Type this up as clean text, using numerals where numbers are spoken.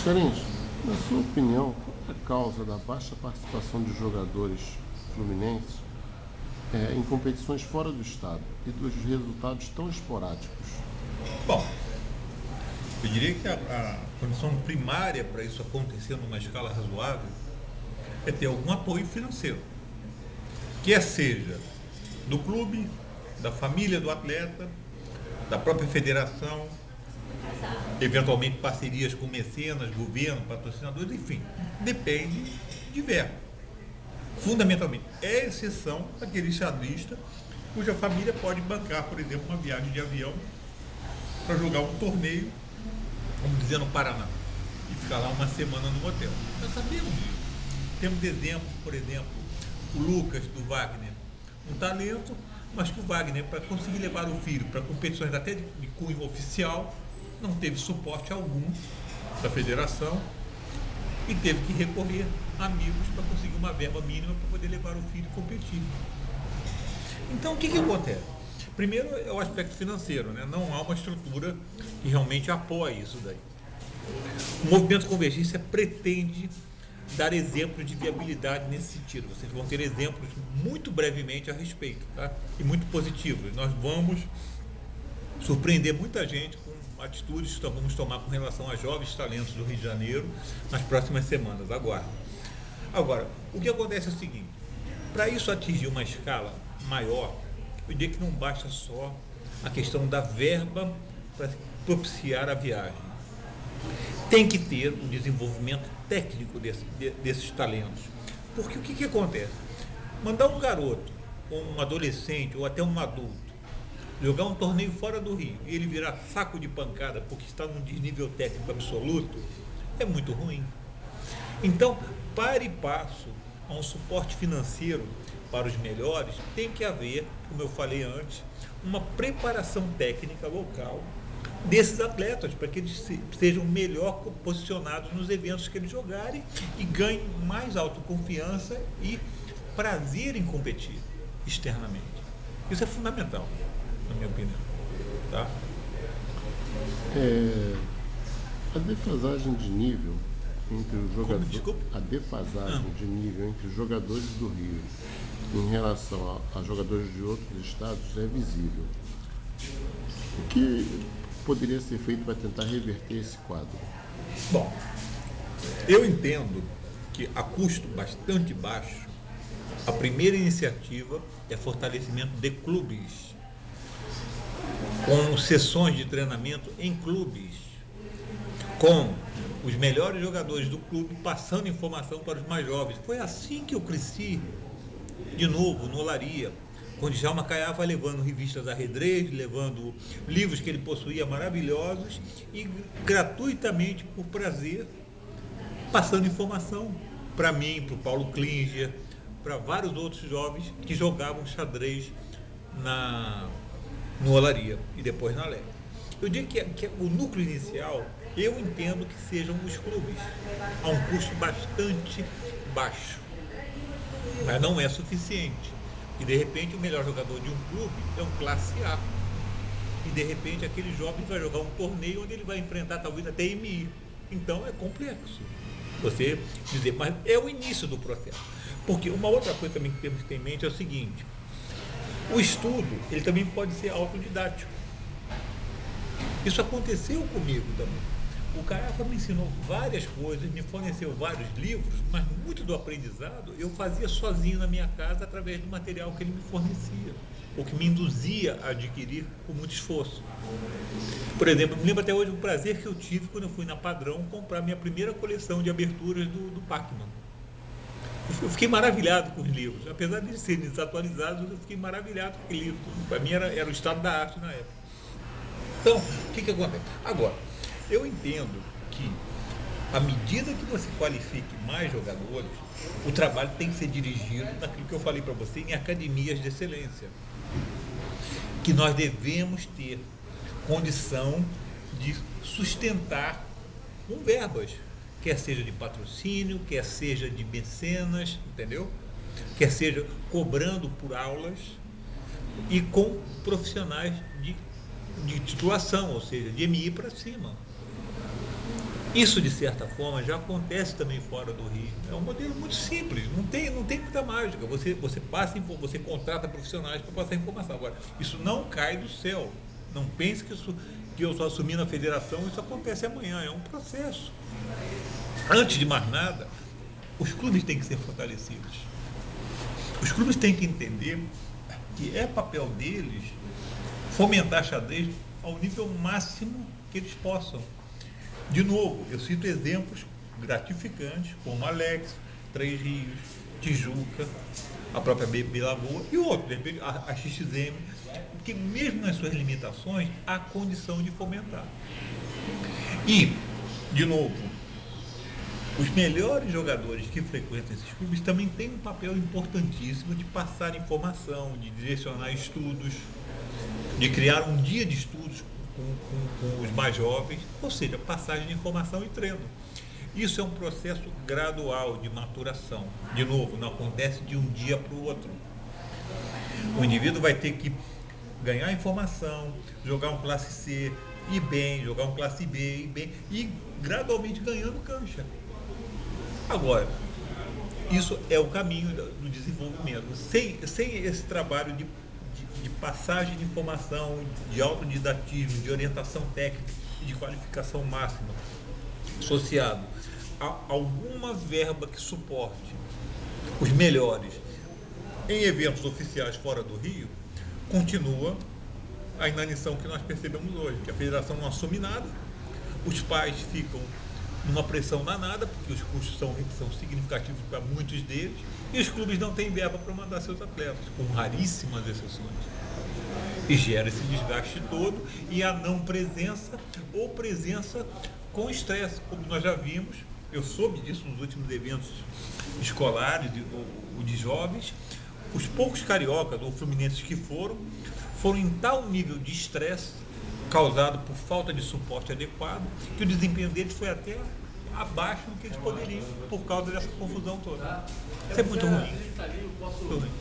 Mascarenhas, na sua opinião, qual é a causa da baixa participação de jogadores fluminenses em competições fora do estado e dos resultados tão esporádicos? Bom, eu diria que a condição primária para isso acontecer numa escala razoável é ter algum apoio financeiro, quer seja do clube, da família do atleta, da própria federação, eventualmente parcerias com mecenas, governo, patrocinadores, enfim, depende de verba. Fundamentalmente, é exceção aquele xadrista cuja família pode bancar, por exemplo, uma viagem de avião para jogar um torneio, vamos dizer, no Paraná, e ficar lá uma semana no hotel. Nós sabemos disso. Temos exemplos, por exemplo, o Lucas do Wagner, um talento, mas que o Wagner, para conseguir levar o filho para competições até de cunho oficial, não teve suporte algum da federação e teve que recorrer a amigos para conseguir uma verba mínima para poder levar o filho e competir. Então, o que acontece? Primeiro é o aspecto financeiro, né? Não há uma estrutura que realmente apoie isso daí. O movimento Convergência pretende dar exemplos de viabilidade nesse sentido. Vocês vão ter exemplos muito brevemente a respeito, tá? E muito positivos. Nós vamos surpreender muita gente com atitudes que vamos tomar com relação a jovens talentos do Rio de Janeiro nas próximas semanas. Agora, o que acontece é o seguinte: para isso atingir uma escala maior, eu diria que não basta só a questão da verba para propiciar a viagem. Tem que ter um desenvolvimento técnico desses talentos. Porque o que acontece? Mandar um garoto, ou um adolescente, ou até um adulto, jogar um torneio fora do Rio e ele virar saco de pancada porque está num desnível técnico absoluto, é muito ruim. Então, para e passo a um suporte financeiro para os melhores, tem que haver, como eu falei antes, uma preparação técnica local desses atletas, para que eles sejam melhor posicionados nos eventos que eles jogarem e ganhem mais autoconfiança e prazer em competir externamente. Isso é fundamental, na minha opinião. Tá? A defasagem de nível entre os Como? jogadores, Desculpa? a defasagem de nível entre os jogadores do Rio em relação a jogadores de outros estados é visível. O que poderia ser feito para tentar reverter esse quadro? Bom, eu entendo que a custo bastante baixo, a primeira iniciativa é fortalecimento de clubes, com sessões de treinamento em clubes, com os melhores jogadores do clube passando informação para os mais jovens. Foi assim que eu cresci, de novo, no Olaria, quando Djalma Caiava levando revistas Arredrez, levando livros que ele possuía maravilhosos e gratuitamente, por prazer, passando informação para mim, para o Paulo Klinger, para vários outros jovens que jogavam xadrez no Olaria e depois na Lé. Eu digo que o núcleo inicial, eu entendo que sejam os clubes, a um custo bastante baixo, mas não é suficiente. E de repente o melhor jogador de um clube é um classe A. E de repente aquele jovem vai jogar um torneio onde ele vai enfrentar talvez até MI. Então é complexo você dizer, mas é o início do processo. Porque uma outra coisa também que temos que ter em mente é o seguinte: o estudo, ele também pode ser autodidático. Isso aconteceu comigo também. O Caiafa me ensinou várias coisas, me forneceu vários livros, mas muito do aprendizado eu fazia sozinho na minha casa através do material que ele me fornecia, ou que me induzia a adquirir com muito esforço. Por exemplo, me lembro até hoje o prazer que eu tive quando eu fui na Padrão comprar minha primeira coleção de aberturas do Pacman. Eu fiquei maravilhado com os livros, apesar de serem desatualizados, eu fiquei maravilhado com o livro. Para mim era o estado da arte na época. Então, o que acontece? Agora, eu entendo que, à medida que você qualifique mais jogadores, o trabalho tem que ser dirigido naquilo que eu falei para você, em academias de excelência. Que nós devemos ter condição de sustentar com verbas, quer seja de patrocínio, quer seja de mecenas, entendeu? Quer seja cobrando por aulas e com profissionais de titulação, ou seja, de MI para cima. Isso, de certa forma, já acontece também fora do Rio. É um modelo muito simples, não tem muita mágica. Você contrata profissionais para passar informação. Agora, isso não cai do céu. Não pense que eu estou assumindo a federação, isso acontece amanhã. É um processo. Antes de mais nada, os clubes têm que ser fortalecidos. Os clubes têm que entender que é papel deles fomentar xadrez ao nível máximo que eles possam. De novo, eu cito exemplos gratificantes, como Alex, Três Rios, Tijuca, a própria BB Lagoa e outros, de repente a XXM, porque mesmo nas suas limitações, há condição de fomentar. E, de novo, os melhores jogadores que frequentam esses clubes também têm um papel importantíssimo de passar informação, de direcionar estudos, de criar um dia de estudos com os mais jovens, ou seja, passagem de informação e treino. Isso é um processo gradual de maturação. De novo, não acontece de um dia para o outro. O indivíduo vai ter que ganhar informação, jogar um classe C, ir bem, jogar um classe B, ir bem, e gradualmente ganhando cancha. Agora, isso é o caminho do desenvolvimento. Sem esse trabalho de passagem de informação, de autodidatismo, de orientação técnica e de qualificação máxima, associado a alguma verba que suporte os melhores em eventos oficiais fora do Rio, continua a inanição que nós percebemos hoje, que a federação não assume nada, os pais ficam numa pressão danada, porque os custos são significativos para muitos deles, e os clubes não têm verba para mandar seus atletas, com raríssimas exceções. E gera esse desgaste todo e a não presença ou presença com estresse, como nós já vimos. Eu soube disso nos últimos eventos escolares ou de jovens. Os poucos cariocas ou fluminenses que foram em tal nível de estresse causado por falta de suporte adequado que o desempenho deles foi até abaixo do que eles poderiam por causa dessa confusão toda. Isso é muito ruim. Muito ruim.